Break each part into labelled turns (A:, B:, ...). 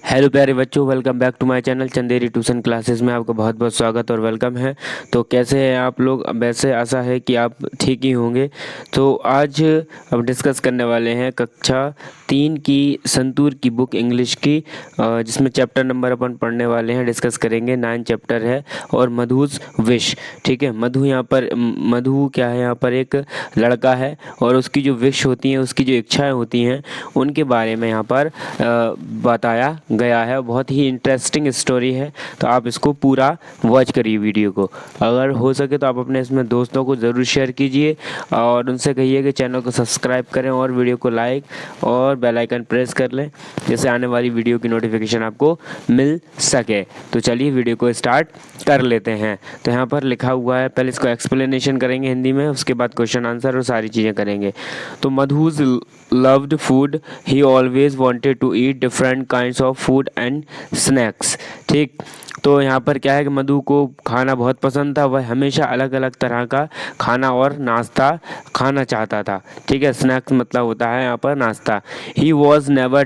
A: Hello प्यारे बच्चों, welcome back to my channel Chanderi tuition classes में आपका बहुत बहुत स्वागत और वेलकम है। तो कैसे हैं आप लोग? वैसे आशा है कि आप ठीक ही होंगे। तो आज हम डिस्कस करने वाले हैं कक्षा 3 की संतूर की बुक इंग्लिश की, जिसमें चैप्टर नंबर अपन पढ़ने वाले हैं, डिस्कस करेंगे। 9 चैप्टर है और मधुज विश। ठीक है, मधु यहाँ पर मधु क्या है? यहाँ पर एक लड़का है और उसकी जो विश होती हैं, उसकी जो इच्छाएँ होती हैं, उनके बारे में यहाँ पर बताया गया है। बहुत ही इंटरेस्टिंग स्टोरी है, तो आप इसको पूरा वॉच करिए वीडियो को। अगर हो सके तो आप अपने इसमें दोस्तों को ज़रूर शेयर कीजिए और उनसे कहिए कि चैनल को सब्सक्राइब करें और वीडियो को लाइक और बेल आइकन प्रेस कर लें, जिससे आने वाली वीडियो की नोटिफिकेशन आपको मिल सके। तो चलिए वीडियो को स्टार्ट कर लेते हैं। तो यहाँ पर लिखा हुआ है, पहले इसको एक्सप्लेनेशन करेंगे हिंदी में, उसके बाद क्वेश्चन आंसर और सारी चीज़ें करेंगे। तो Madhu's loved food. He always wanted to eat different kinds of food and snacks. ठीक, तो यहाँ पर क्या है कि मधु को खाना बहुत पसंद था। वह हमेशा अलग अलग तरह का खाना और नाश्ता खाना चाहता था। ठीक है, स्नैक्स मतलब होता है यहाँ पर नाश्ता। He was never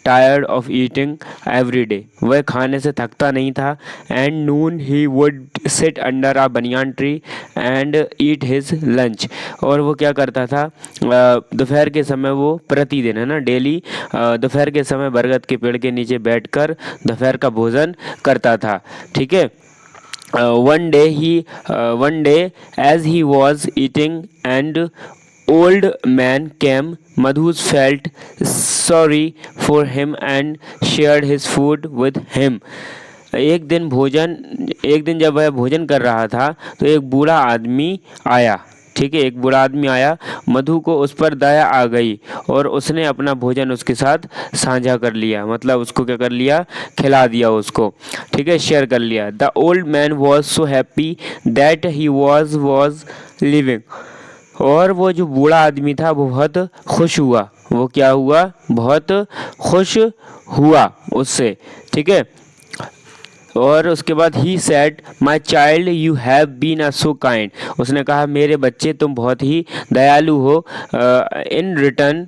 A: tired of eating every day. वह खाने से थकता नहीं था। And noon he would sit under a banyan tree and eat his lunch. और वो क्या करता था? दोपहर के समय वो प्रतिदिन, है ना, डेली दोपहर के समय बरगद के पेड़ के नीचे बैठकर दोपहर का भोजन करता था। ठीक है। One day as he was eating and old man came. Madhus felt sorry for him and shared his food with him. एक दिन जब वह भोजन कर रहा था तो एक बूढ़ा आदमी आया। ठीक है, एक बूढ़ा आदमी आया। मधु को उस पर दया आ गई और उसने अपना भोजन उसके साथ साझा कर लिया, मतलब उसको क्या कर लिया? खिला दिया उसको। ठीक है, शेयर कर लिया। The old man was so happy that he was living. और वो जो बूढ़ा आदमी था वो बहुत खुश हुआ। वो क्या हुआ? बहुत खुश हुआ उससे। ठीक है, और उसके बाद ही said my child you have been a so kind. उसने कहा, मेरे बच्चे तुम बहुत ही दयालु हो। इन रिटर्न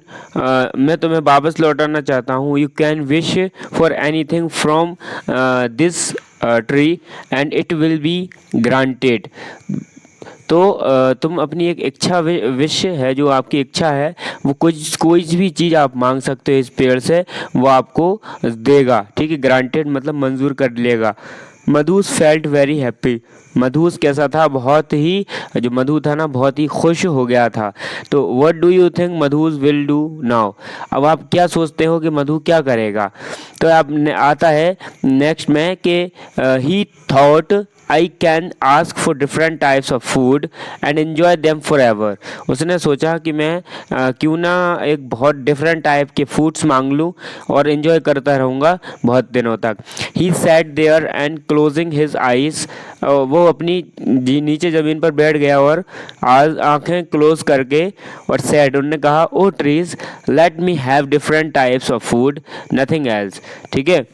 A: मैं तुम्हें वापस लौटाना चाहता हूँ। You can wish for anything from this tree and it will be granted. तो तुम अपनी एक इच्छा विश है, जो आपकी इच्छा है, वो कोई भी चीज़ आप मांग सकते हो इस पेड़ से, वो आपको देगा। ठीक है, ग्रांटेड मतलब मंजूर कर लेगा। मधुस फेल्ट वेरी हैप्पी। मधुस कैसा था? बहुत ही, जो मधु था ना, बहुत ही खुश हो गया था। तो what do you think Madhus will do now? अब आप क्या सोचते हो कि मधु क्या करेगा? तो आप आता है नेक्स्ट में कि ही thought I can ask for different types of food and enjoy them forever. उसने सोचा कि मैं क्यों ना एक बहुत डिफरेंट टाइप के फूड्स मांग लूँ और एंजॉय करता रहूँगा बहुत दिनों तक। He sat there and closing his eyes. वो अपनी नीचे ज़मीन पर बैठ गया और आज आँखें क्लोज करके और said, उन्होंने कहा, oh trees let me have different types of food, nothing else. ठीक है,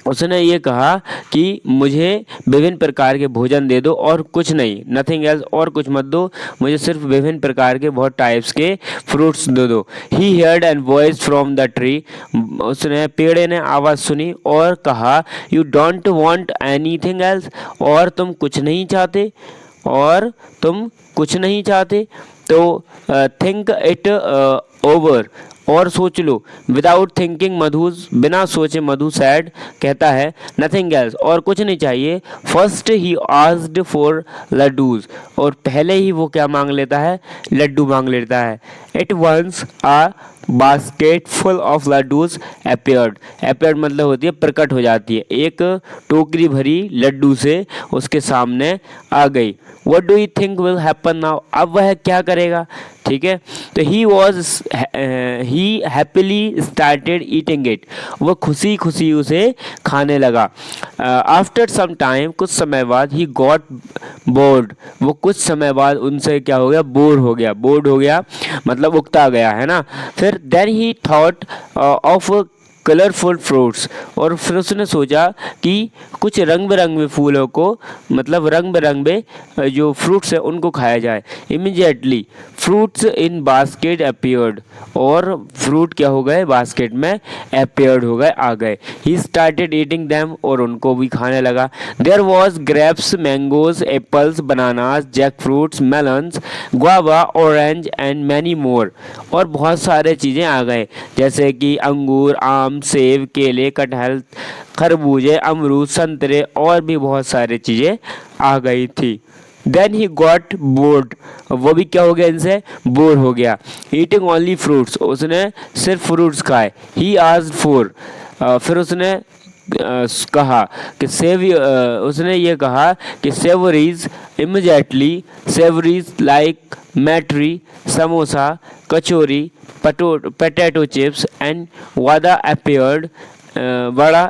A: उसने ये कहा कि मुझे विभिन्न प्रकार के भोजन दे दो और कुछ नहीं, नथिंग एल्स, और कुछ मत दो, मुझे सिर्फ विभिन्न प्रकार के बहुत टाइप्स के फ्रूट्स दे दो। He heard and voice from the tree. उसने पेड़ ने आवाज़ सुनी और कहा, you don't want anything else. और तुम कुछ नहीं चाहते? और तुम कुछ नहीं चाहते? तो थिंक इट ओवर, और सोच लो। विदाउट थिंकिंग मधुस, बिना सोचे मधु सैड कहता है, नथिंग एल्स, और कुछ नहीं चाहिए। First he asked for laddoos, और पहले ही वो क्या मांग लेता है? लड्डू मांग लेता है। At once a basket full of laddoos appeared. Appeared मतलब होती है प्रकट हो जाती है। एक टोकरी भरी लड्डू से उसके सामने आ गई। What do you think will happen now? अब वह क्या करेगा? ठीक है, तो ही हैप्पीली स्टार्टेड ईटिंग इट। वो खुशी खुशी उसे खाने लगा। आफ्टर सम टाइम, कुछ समय बाद, ही गॉट बोर्ड। वो कुछ समय बाद उनसे क्या हो गया? बोर हो गया। बोर्ड हो गया मतलब उकता गया, है ना। फिर then he thought of colourful fruits, और फिर उसने सोचा कि कुछ रंग बिरंगे फूलों को, मतलब रंग बिरंगे जो फ्रूट्स है उनको खाया जाए। इमीडिएटली फ्रूट्स इन बास्केट अपीयर्ड, और फ्रूट क्या हो गए, बास्केट में अपीयर्ड हो गए, आ गए। ही स्टार्टेड ईटिंग दैम, और उनको भी खाने लगा। There was grapes, mangoes, apples, bananas, jack fruits, melons, guava, orange and many more, और बहुत सारे चीज़ें आ गए, जैसे कि अंगूर, आम, सेब, केले, कटहल, खरबूजे, अमरूद, संतरे, और भी बहुत सारी चीज़ें आ गई थी। देन ही गॉट बोर्ड, वो भी क्या हो गया, इनसे बोर हो गया। ईटिंग ओनली फ्रूट्स, उसने सिर्फ फ्रूट्स खाए। ही आस्क्ड फॉर, फिर उसने कहा कि उसने ये कहा कि savouries, immediately savouries like mathri, samosa, kachori, potato chips and vada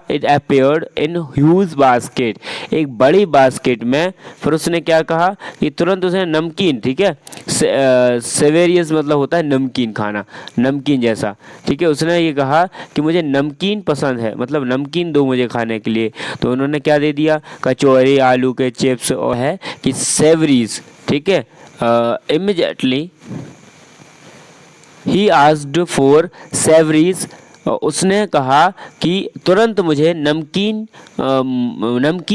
A: it appeared in huge basket, एक बड़ी बास्केट में। फिर उसने क्या कहा कि तुरंत उसने नमकीन, ठीक है, सेवेरियस मतलब होता है नमकीन खाना, नमकीन जैसा, ठीक है, उसने ये कहा कि मुझे नमकीन पसंद है, मतलब नमकीन दो मुझे खाने के लिए। तो उन्होंने क्या दे दिया, कचौरी, आलू के चिप्स, और है कि सेवरीज, ठीक है। Immediately he asked for savouries, उसने कहा कि तुरंत मुझे नमकीन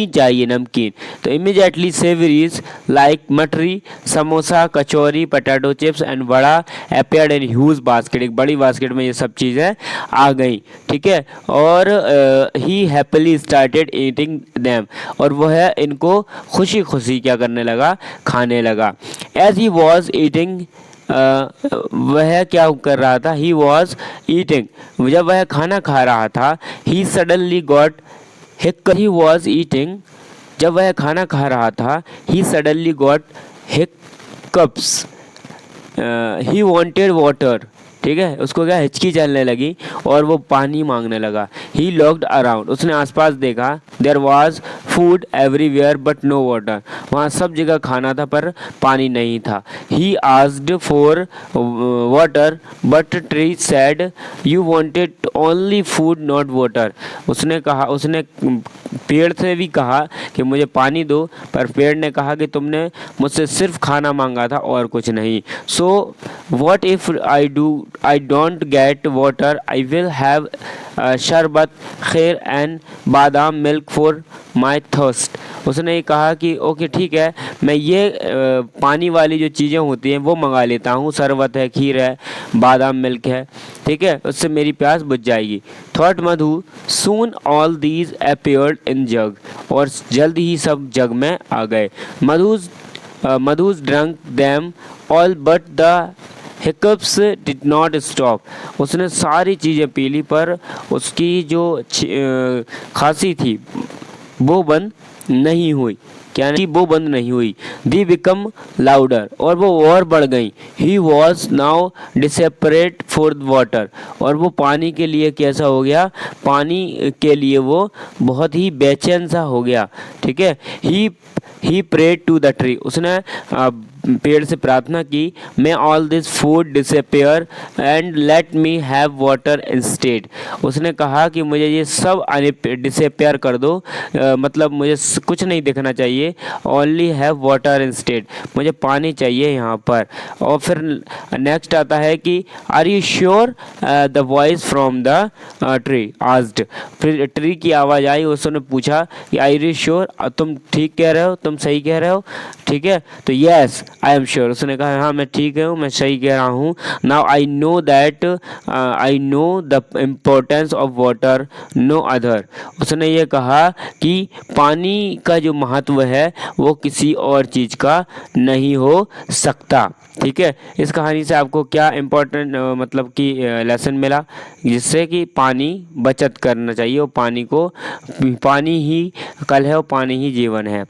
A: चाहिए, नमकीन। तो immediately savouries like mathri, samosa, kachori, potato chips and vada appeared in huge basket, एक बड़ी बास्केट में ये सब चीज़ें आ गई, ठीक है। और ही हैप्पीली स्टार्टेड ईटिंग दैम, और वह इनको खुशी खुशी क्या करने लगा, खाने लगा। एज ही वॉज ईटिंग, वह क्या कर रहा था, ही वॉज ईटिंग, जब वह खाना खा रहा था, ही सडनली गॉट हिक, ही वॉज ईटिंग, जब वह खाना खा रहा था, he suddenly got hiccups, he wanted water, ठीक है, उसको क्या हिचकी चलने लगी और वो पानी मांगने लगा। ही लुक्ड अराउंड, उसने आसपास देखा। There was food everywhere but no water, वहाँ सब जगह खाना था पर पानी नहीं था। He asked for water but tree said you wanted only food not water, उसने कहा, उसने पेड़ से भी कहा कि मुझे पानी दो, पर पेड़ ने कहा कि तुमने मुझसे सिर्फ खाना मांगा था और कुछ नहीं। So what if I don't get water, I will have शरबत, खैर एंड बादाम मिल्क फॉर माई थर्स्ट, उसने कहा कि ओके ठीक है, मैं ये पानी वाली जो चीज़ें होती हैं वो मंगा लेता हूँ, शरबत है, खीर है, बादाम मिल्क है, ठीक है, उससे मेरी प्यास बुझ जाएगी। Thought Madhu, soon all these appeared in jug, और जल्द ही सब जग में आ गए। Madhu's drank them all but the hiccups did not stop, उसने सारी चीज़ें पी ली पर उसकी जो खांसी थी वो बंद नहीं हुई, क्या नहीं, वो बंद नहीं हुई। दी बिकम लाउडर, और वो और बढ़ गई। He was now desperate for water, और वो पानी के लिए कैसा हो गया, पानी के लिए वो बहुत ही बेचैन सा हो गया, ठीक है। He prayed to the tree, उसने पेड़ से प्रार्थना की, may all this food disappear and let me have water instead, उसने कहा कि मुझे ये सब डिसअपियर कर दो, मतलब मुझे कुछ नहीं दिखना चाहिए, ओनली हैव वाटर इंस्टेड, मुझे पानी चाहिए यहाँ पर। और फिर नेक्स्ट आता है कि are you sure, the voice from the tree asked, फिर ट्री की आवाज़ आई, उसने पूछा कि आर यू श्योर, तुम ठीक कह रहे हो, तुम सही कह रहे हो, ठीक है। तो यस आई एम श्योर, उसने कहा हाँ मैं ठीक हूँ, मैं सही कह रहा हूँ। Now I know that, I know the importance of water, no other, उसने ये कहा कि पानी का जो महत्व है वो किसी और चीज़ का नहीं हो सकता, ठीक है। इस कहानी से आपको क्या इम्पोर्टेंट मतलब कि लेसन मिला, जिससे कि पानी बचत करना चाहिए, और पानी ही कल है और पानी ही जीवन है।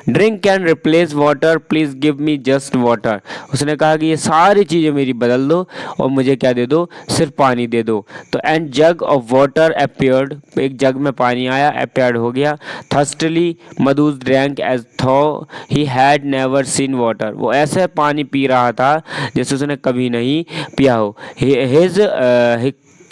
A: Drink can replace water, please give me just water, उसने कहा कि ये सारी चीज़ें मेरी बदल दो और मुझे क्या दे दो, सिर्फ पानी दे दो। तो and jug of water appeared, एक जग में पानी आया, अपीयर्ड हो गया। थर्स्टली मधुज ड्रैंक एज थो he had never seen water, वो ऐसे पानी पी रहा था जैसे उसने कभी नहीं पिया हो।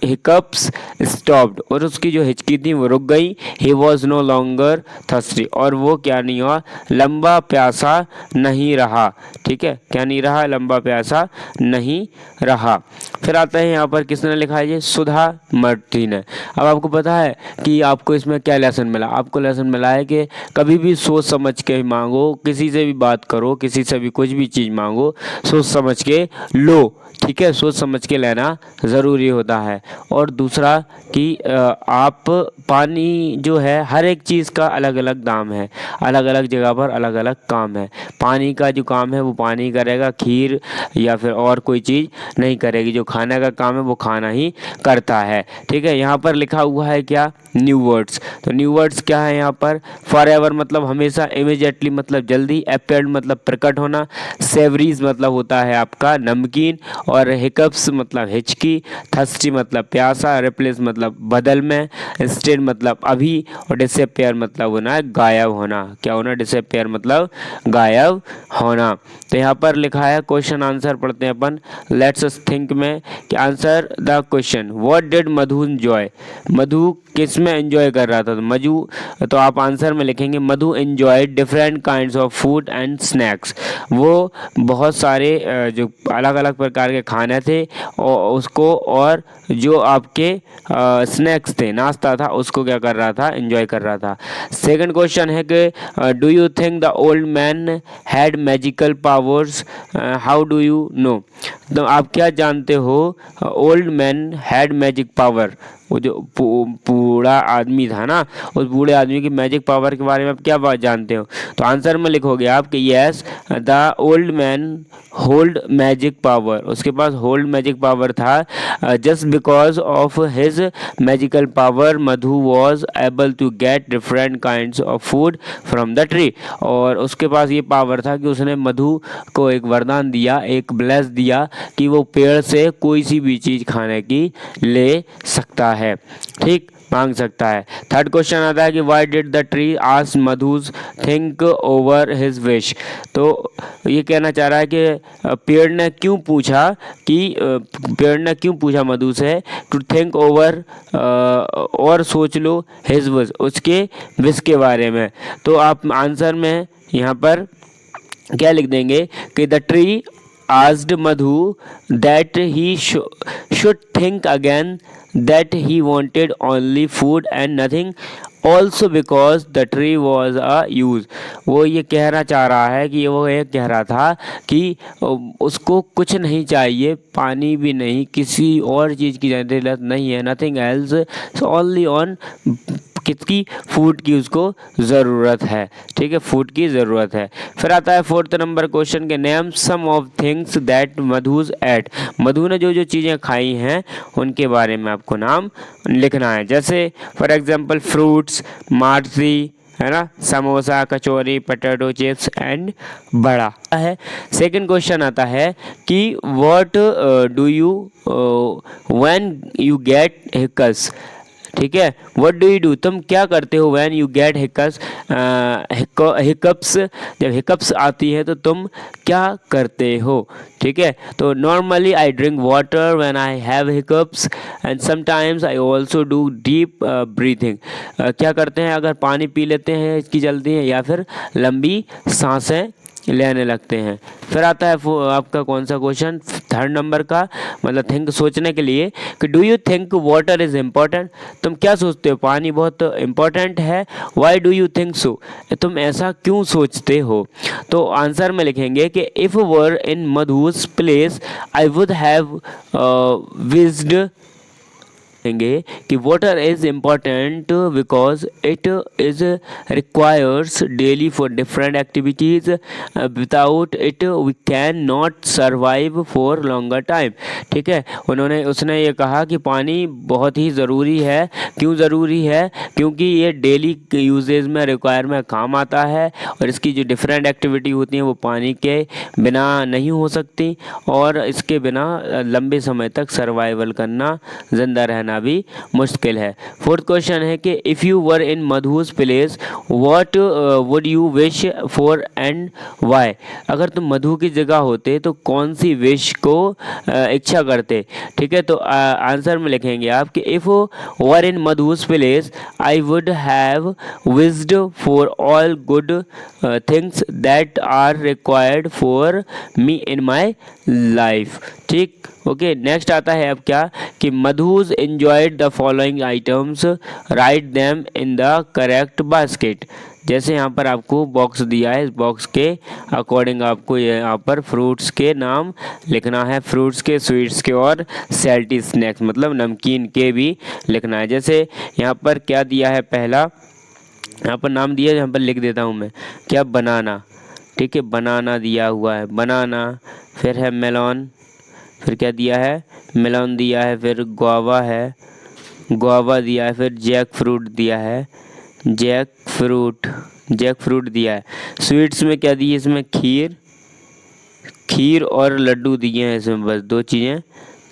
A: हिकअप्स स्टॉप्ड, और उसकी जो हिचकी थी वो रुक गई। He was no longer thirsty, और वो क्या नहीं हुआ, लंबा प्यासा नहीं रहा। ठीक है, क्या नहीं रहा, लंबा प्यासा नहीं रहा। फिर आता है यहाँ पर किसने लिखा है, ये सुधा मर्टी ने। अब आपको पता है कि आपको इसमें क्या लेसन मिला, आपको लेसन मिला है कि कभी भी सोच समझ के मांगो, किसी से भी बात करो, किसी से भी कुछ भी चीज़ मांगो, सोच समझ के लो। ठीक है, सोच समझ के लेना ज़रूरी होता है। और दूसरा कि आप पानी जो है, हर एक चीज़ का अलग अलग दाम है, अलग अलग जगह पर अलग अलग काम है। पानी का जो काम है वो पानी करेगा, खीर या फिर और कोई चीज़ नहीं करेगी। जो खाने का काम है वो खाना ही करता है। ठीक है, यहाँ पर लिखा हुआ है क्या, न्यू वर्ड्स। तो न्यू वर्ड्स क्या है यहाँ पर, फॉर एवर मतलब हमेशा, इमीडिएटली मतलब जल्दी, अपीयर्ड मतलब प्रकट होना, सेवरीज मतलब होता है आपका नमकीन, और हिकअप्स मतलब हिचकी, थर्स्टी मतलब प्यासा, रिप्लेस मतलब बदल में, स्टेड मतलब अभी, और डिसअपियर मतलब होना है गायब होना। क्या होना, डिसअपियर मतलब गायब होना। तो यहाँ पर लिखा है क्वेश्चन आंसर पढ़ते हैं अपन, लेट्स अस थिंक में कि answer the question, what did Madhu enjoy. Madhu किस में एंजॉय कर रहा था, तो मधु, तो आप आंसर में लिखेंगे Madhu enjoy different kinds of food and snacks. वो बहुत सारे जो अलग अलग प्रकार के खाने थे और उसको, और जो आपके स्नैक्स थे, नाश्ता था, उसको क्या कर रहा था, एंजॉय कर रहा था। सेकंड क्वेश्चन है कि do you think the old man had magical powers, how do you know. तो आप क्या जानते हो, old man had magic power, वो जो बूढ़ा आदमी था ना, उस बूढ़े आदमी की मैजिक पावर के बारे में आप क्या बात जानते हो। तो आंसर में लिखोगे आप कि yes the old man hold magic power, उसके पास होल्ड मैजिक पावर था। Just because of his magical power Madhu was able to get different kinds of food from the tree. और उसके पास ये पावर था कि उसने मधु को एक वरदान दिया, एक ब्लेस दिया कि वो पेड़ से कोई सी भी चीज़ खाने की ले सकता है, ठीक, मांग सकता है। थर्ड क्वेश्चन आता है कि why did the tree ask Madhu's think over his wish. तो ये कहना चाह रहा है कि पेड़ ने क्यों पूछा कि पेड़ ने क्यों पूछा मधु से टू थिंक ओवर, और सोच लो हिज विश, उसके विश के बारे में। तो आप आंसर में यहाँ पर क्या लिख देंगे कि the tree asked Madhu that he should think again, that he wanted only food and nothing, also because the tree was a use। वो ये कहना चाह रहा है कि वो ये कह रहा था कि उसको कुछ नहीं चाहिए, पानी भी नहीं, किसी और चीज़ की ज़रूरत नहीं है, नथिंग एल्स, ओनली ऑन किसकी, फूड की उसको ज़रूरत है। ठीक है, फूड की ज़रूरत है। फिर आता है फोर्थ नंबर क्वेश्चन के, name some of things that Madhu's ate. Madhu ने जो जो चीज़ें खाई हैं उनके बारे में आपको नाम लिखना है। जैसे फॉर एग्जांपल फ्रूट्स, मार्सी, है ना, samosa, kachori, potato chips and vada है। सेकंड क्वेश्चन आता है कि what do you when you get hiccups. ठीक है, व्हाट डू यू डू, तुम क्या करते हो व्हेन यू गेट हिकस, हिकअप्स, जब हिकअप्स आती है तो तुम क्या करते हो। ठीक है, तो normally I drink water when I have hiccups and sometimes I also do deep breathing. क्या करते हैं, अगर पानी पी लेते हैं इसकी जल्दी है, या फिर लंबी सांसें लेने लगते हैं। फिर आता है आपका कौन सा क्वेश्चन, थर्ड नंबर का, मतलब थिंक, सोचने के लिए, कि do you think water is important, तुम क्या सोचते हो पानी बहुत इम्पॉर्टेंट है। Why do you think so, तुम ऐसा क्यों सोचते हो। तो आंसर में लिखेंगे कि if were in Madhu's place I would have wished कि water is important because it is requires daily for different activities, without it we can not survive for longer time। ठीक है, उसने ये कहा कि पानी बहुत ही ज़रूरी है। क्यों ज़रूरी है, क्योंकि ये डेली यूजेज में रिक्वायर में काम आता है, और इसकी जो डिफरेंट एक्टिविटी होती हैं वो पानी के बिना नहीं हो सकती, और इसके बिना लंबे समय तक सर्वाइवल करना, ज़िंदा रहना पाना भी मुश्किल है। फोर्थ क्वेश्चन है कि if you were in Madhu's place what would you wish for and why. अगर तुम मधु की जगह होते तो कौन सी विश को इच्छा करते। ठीक है, तो आंसर में लिखेंगे आप कि if were in Madhu's place I would have wished for all good things that are required for me in my life. ठीक, ओके। नेक्स्ट आता है अब क्या कि Madhu's enjoyed the following items, write them in the correct basket. जैसे यहाँ पर आपको बॉक्स दिया है, इस बॉक्स के अकॉर्डिंग आपको यहाँ पर फ्रूट्स के नाम लिखना है, फ्रूट्स के, स्वीट्स के और सैल्टी स्नैक्स मतलब नमकीन के भी लिखना है। जैसे यहाँ पर क्या दिया है, पहला यहाँ पर नाम दिया है, यहाँ पर लिख देता हूँ मैं क्या, बनाना। ठीक है, बनाना दिया हुआ है, बनाना। फिर है मेलॉन, फिर क्या दिया है, मेलॉन दिया है। फिर गुआवा है, गुआवा दिया है। फिर जैक फ्रूट दिया है, जैक फ्रूट, जैक फ्रूट दिया है। स्वीट्स में क्या दिए, इसमें खीर, खीर और लड्डू दिए हैं। इसमें बस दो चीज़ें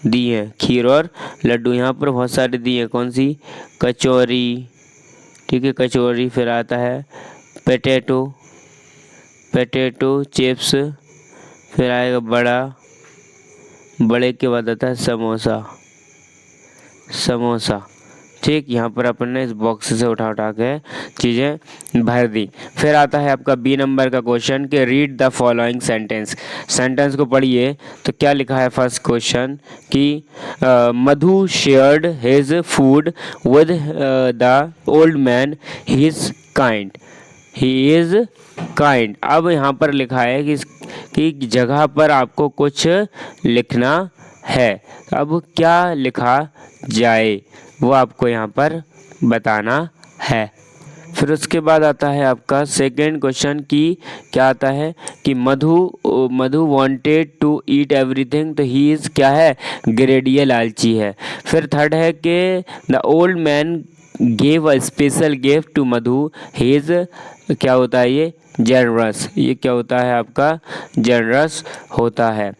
A: दी हैं, खीर और लड्डू। यहाँ पर बहुत सारे दिए हैं, कौन सी, कचौरी। ठीक है, कचौरी। फिर आता है पोटैटो, पोटैटो चिप्स। फिर आएगा बड़ा, बड़े के बाद आता है समोसा, समोसा। ठीक, यहाँ पर अपन ने इस बॉक्स से उठा उठा के चीज़ें भर दी। फिर आता है आपका बी नंबर का क्वेश्चन कि read the following sentence. Sentence को पढ़िए। तो क्या लिखा है फर्स्ट क्वेश्चन कि Madhu shared his food with the old man, he is kind, he is kind. अब यहाँ पर लिखा है कि जगह पर आपको कुछ लिखना है। अब क्या लिखा जाए वो आपको यहाँ पर बताना है। फिर उसके बाद आता है आपका सेकेंड क्वेश्चन कि क्या आता है कि मधु वांटेड टू ईट एवरीथिंग, तो ही इज़ क्या है, ग्रेडी है, लालची है। फिर थर्ड है कि the old man gave a special gift to Madhu, he is क्या होता है ये, जनरस। ये क्या होता है आपका, जनरस होता है।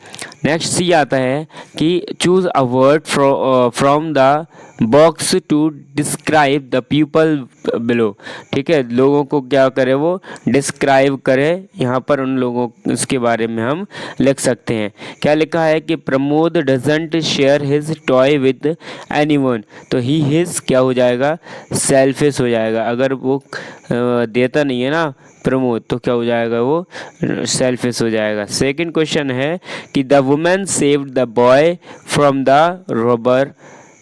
A: नेक्स्ट सी आता है कि choose a word from the box to describe the people below. ठीक है, लोगों को क्या करे, वो डिस्क्राइब करे। यहाँ पर उन लोगों इसके बारे में हम लिख सकते हैं। क्या लिखा है कि Pramod doesn't share his toy with anyone, तो ही हिज क्या हो जाएगा, सेल्फिश हो जाएगा। अगर वो देता नहीं है ना प्रमोद, तो क्या हो जाएगा, वो सेल्फिश हो जाएगा। सेकंड क्वेश्चन है कि the women saved the boy from the robber,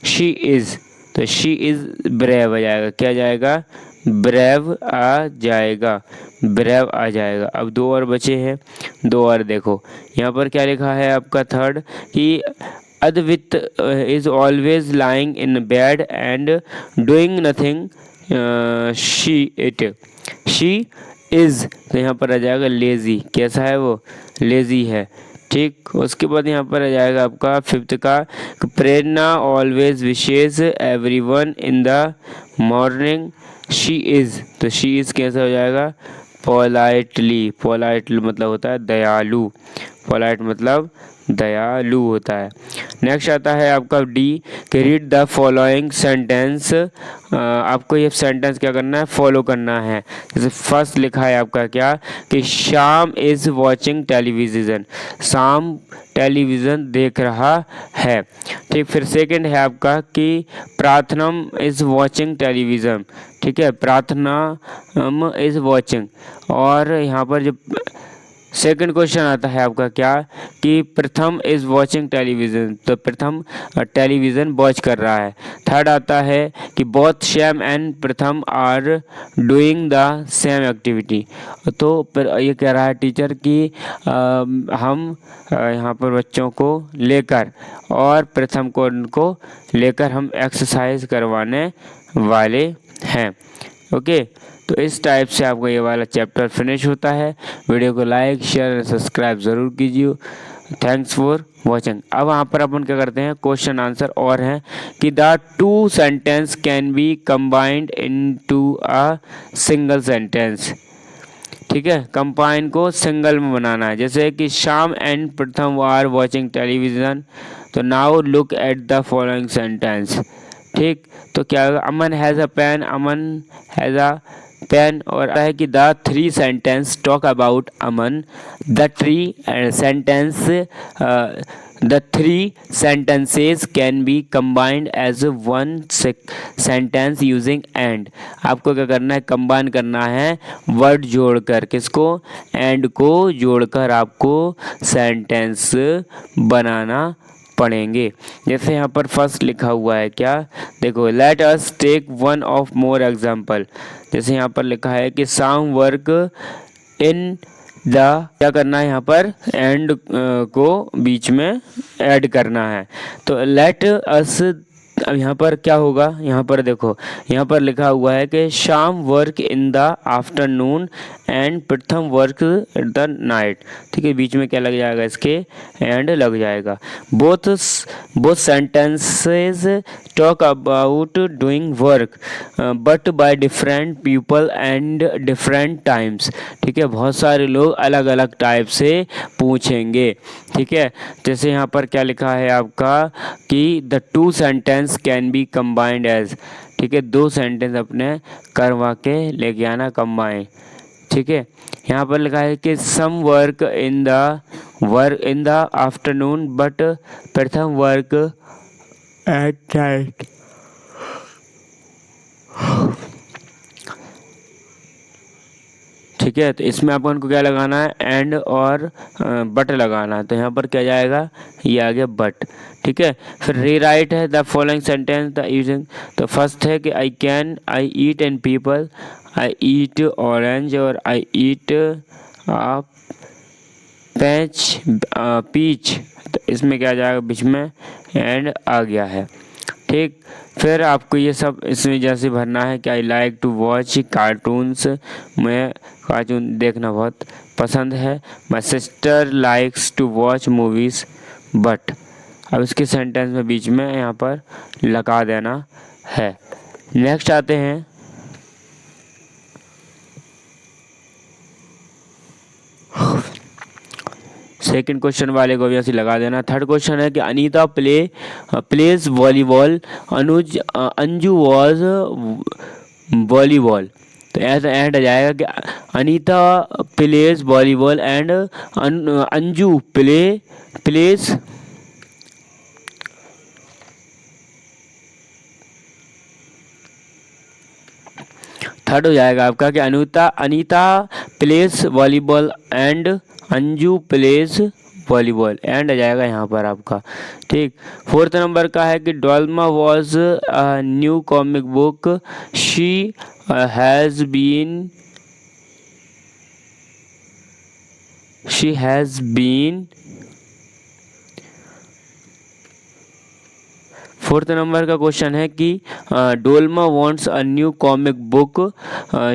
A: she is, तो शी इज ब्रेव आ जाएगा, क्या जाएगा, ब्रेव आ जाएगा, ब्रेव आ जाएगा। अब दो और बचे हैं, दो और देखो। यहाँ पर क्या लिखा है आपका थर्ड कि Advit is always lying in bed and doing nothing, she it, she is, तो यहाँ पर आ जाएगा लेज़ी, कैसा है वो, लेज़ी है। ठीक, उसके बाद यहाँ पर आ जाएगा आपका फिफ्थ का Prerna always wishes everyone in the morning, she is, तो शी इज़ कैसा हो जाएगा, पोलाइटली, पोलाइटली मतलब होता है दयालु, पोलाइट मतलब दयालु होता है। नेक्स्ट आता है आपका डी कि रीड द फॉलोइंग सेंटेंस। आपको ये सेंटेंस क्या करना है, फॉलो करना है। जैसे फर्स्ट लिखा है आपका क्या कि श्याम इज़ वॉचिंग टेलीविज़न, शाम टेलीविज़न देख रहा है। ठीक, फिर सेकंड है आपका कि प्रार्थनम इज़ वॉचिंग टेलीविज़न। ठीक है, प्रार्थना इज़ वॉचिंग। और यहाँ पर जो सेकंड क्वेश्चन आता है आपका क्या कि प्रथम इज़ वॉचिंग टेलीविज़न, तो प्रथम टेलीविज़न वॉच कर रहा है। थर्ड आता है कि both Shyam and Pratham are doing the same activity, तो ये कह रहा है टीचर कि हम यहाँ पर बच्चों को लेकर और प्रथम को उनको लेकर हम एक्सरसाइज करवाने वाले हैं। ओके, तो इस टाइप से आपको ये वाला चैप्टर फिनिश होता है। वीडियो को लाइक शेयर और सब्सक्राइब ज़रूर कीजिए। Thanks for watching. अब वहाँ पर अपन क्या करते हैं, क्वेश्चन आंसर और हैं कि the two sentence can be combined into a single sentence. ठीक है, कंबाइन को सिंगल में बनाना है। जैसे कि Shyam and Pratham are watching television, तो now look at the following sentence. ठीक, तो क्या होगा, Aman has a pen, Aman has a pen. और है कि the three sentence talk about Aman, the three sentence the three sentences can be combined as one sentence using and। आपको क्या करना है, कंबाइन करना है वर्ड जोड़कर, किसको, एंड को जोड़कर आपको सेंटेंस बनाना पढ़ेंगे। जैसे यहाँ पर फर्स्ट लिखा हुआ है, क्या देखो, let us take one of more example. जैसे यहाँ पर लिखा है कि सम वर्क इन द, क्या करना है यहाँ पर, एंड को बीच में ऐड करना है। तो लेट अस, अब यहाँ पर क्या होगा, यहाँ पर देखो, यहाँ पर लिखा हुआ है कि शाम work in the afternoon and प्रथम वर्क द नाइट। ठीक है, बीच में क्या लग जाएगा, इसके एंड लग जाएगा। Both both sentences talk about doing work but by different people and different times. ठीक है, बहुत सारे लोग अलग अलग टाइप से पूछेंगे। ठीक है, जैसे यहाँ पर क्या लिखा है आपका कि the two sentence can be combined as. ठीक है, दो सेंटेंस अपने करवा के लेके आना, कंबाइन। ठीक है, यहाँ पर लिखा है कि Sam work in the afternoon but Pratham work at night. ठीक है, तो इसमें अपन को क्या लगाना है, एंड और बट लगाना है। तो यहाँ पर क्या जाएगा, ये आ गया बट। ठीक है, फिर रीराइट है the following sentence the using. तो फर्स्ट है कि I eat an apple, I eat orange और आई ईट पीच। तो इसमें क्या जाएगा, बीच में एंड आ गया है। ठीक, फिर आपको ये सब इसमें जैसे भरना है कि I like to watch cartoons, मैं कार्टून देखना बहुत पसंद है। My sister likes to watch movies but. अब इसके सेंटेंस में बीच में यहाँ पर लगा देना है। नेक्स्ट आते हैं, सेकंड क्वेश्चन वाले को भी ऐसे लगा देना। थर्ड क्वेश्चन है कि Anita plays volleyball, Anju was volleyball. तो ऐसा एंड आ जाएगा कि Anita plays volleyball and Anju plays. Third हो जाएगा आपका कि Anita plays volleyball and Anju plays volleyball, and आ जाएगा यहाँ पर आपका। ठीक, फोर्थ नंबर का है कि Dolma was new comic book she has been. Fourth number का क्वेश्चन है कि Dolma wants a new comic book,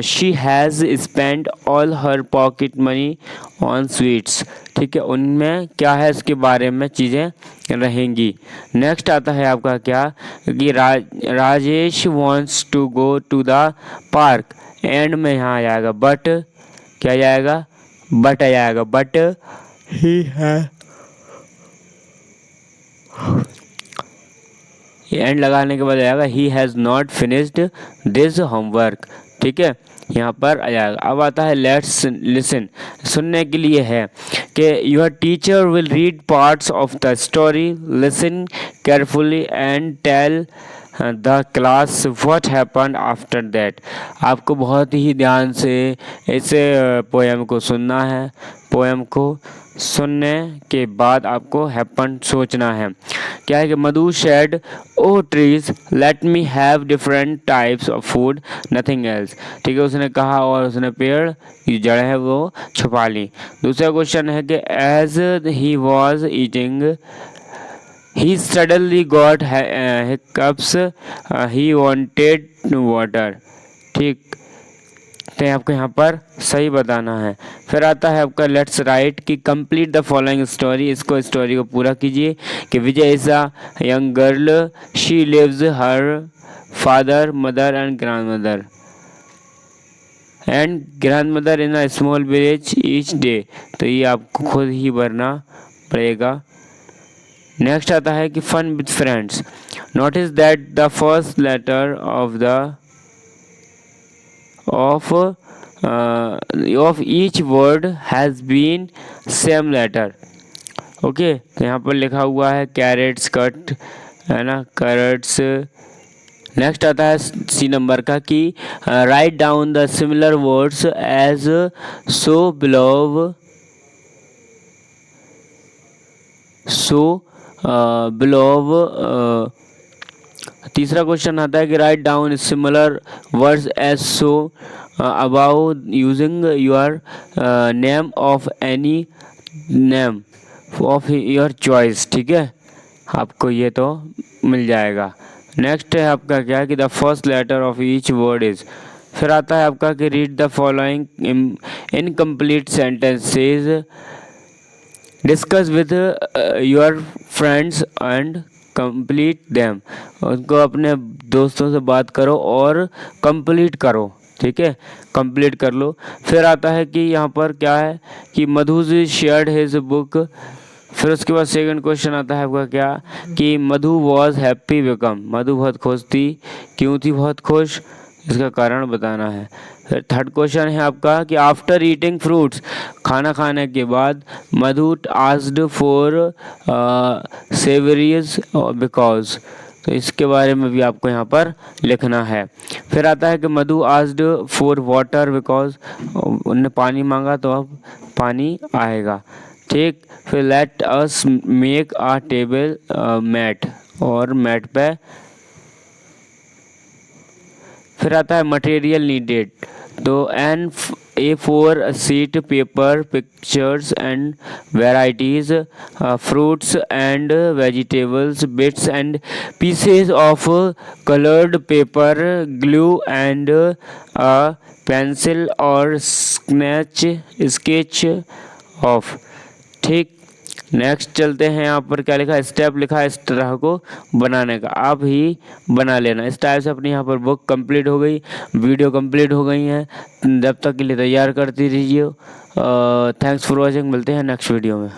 A: she has spent all her pocket money on sweets. ठीक है, उनमें क्या है इसके बारे में चीज़ें रहेंगी। नेक्स्ट आता है आपका क्या कि Rajesh wants to go to the park, and में यहाँ आ जाएगा बट, क्या जाएगा, बट आ जाएगा, बट ही है, एंड लगाने के बाद आएगा he has not finished this homework. ठीक है, यहाँ पर आ जाएगा। अब आता है लेट्स लिसन, सुनने के लिए है कि your teacher will read parts of the story, listen carefully and tell the class what happened after that. आपको बहुत ही ध्यान से इस पोएम को सुनना है। पोएम को सुनने के बाद आपको हैपन सोचना है। क्या है कि Madhu said O trees let me have different types of food nothing else. ठीक है, उसने कहा और उसने पेड़ की जड़ है वो छुपा ली। दूसरा क्वेश्चन है कि as he was eating he suddenly got hiccups, he wanted water। ठीक, तो आपको यहाँ पर सही बताना है। फिर आता है आपका लेट्स राइट कि कंप्लीट द फॉलोइंग स्टोरी, इसको स्टोरी को पूरा कीजिए कि Vijay is a young girl, she lives her father mother and grandmother in a small village each day. तो ये आपको खुद ही भरना पड़ेगा। नेक्स्ट आता है कि fun with friends. Notice that the first letter of each word has been same letter। Okay, तो यहाँ पर लिखा हुआ है कैरेट्स कट, है ना, कैरेट्स। नेक्स्ट आता है सी नंबर का कि write down the similar words as so below. तीसरा क्वेश्चन आता है कि write down similar words as so about using your name of any name of your choice. ठीक है, आपको ये तो मिल जाएगा। नेक्स्ट है आपका क्या कि the first letter of each word is. फिर आता है आपका कि read the following incomplete sentences, discuss with your friends and complete them. उनको अपने दोस्तों से बात करो और कंप्लीट करो। ठीक है, कंप्लीट कर लो। फिर आता है कि यहाँ पर क्या है कि मधु शेयर्ड हिज बुक। फिर उसके बाद सेकंड क्वेश्चन आता है आपका क्या कि मधु वॉज हैप्पी बिकम। मधु बहुत खुश थी, क्यों थी बहुत खुश, इसका कारण बताना है। फिर थर्ड क्वेश्चन है आपका कि आफ्टर ईटिंग फ्रूट्स, खाना खाने के बाद मधु आस्क्ड फॉर सेवरीज बिकॉज। तो इसके बारे में भी आपको यहाँ पर लिखना है। फिर आता है कि मधु आस्क्ड फॉर वाटर बिकॉज, उन्होंने पानी मांगा तो अब पानी आएगा। ठीक, फिर let us make a table mat, और मैट पे। फिर आता है मटेरियल नीडेड, तो N A4 sheet paper, pictures and varieties, fruits and vegetables, bits and pieces of colored paper, glue and a pencil or sketch of। ठीक, next चलते हैं। यहाँ पर क्या लिखा है, स्टेप लिखा है इस तरह को बनाने का, आप ही बना लेना। इस टाइप से अपनी यहाँ पर बुक कंप्लीट हो गई, वीडियो कंप्लीट हो गई है। जब तक के लिए तैयार करती रहिए। थैंक्स फॉर वॉचिंग, मिलते हैं नेक्स्ट वीडियो में।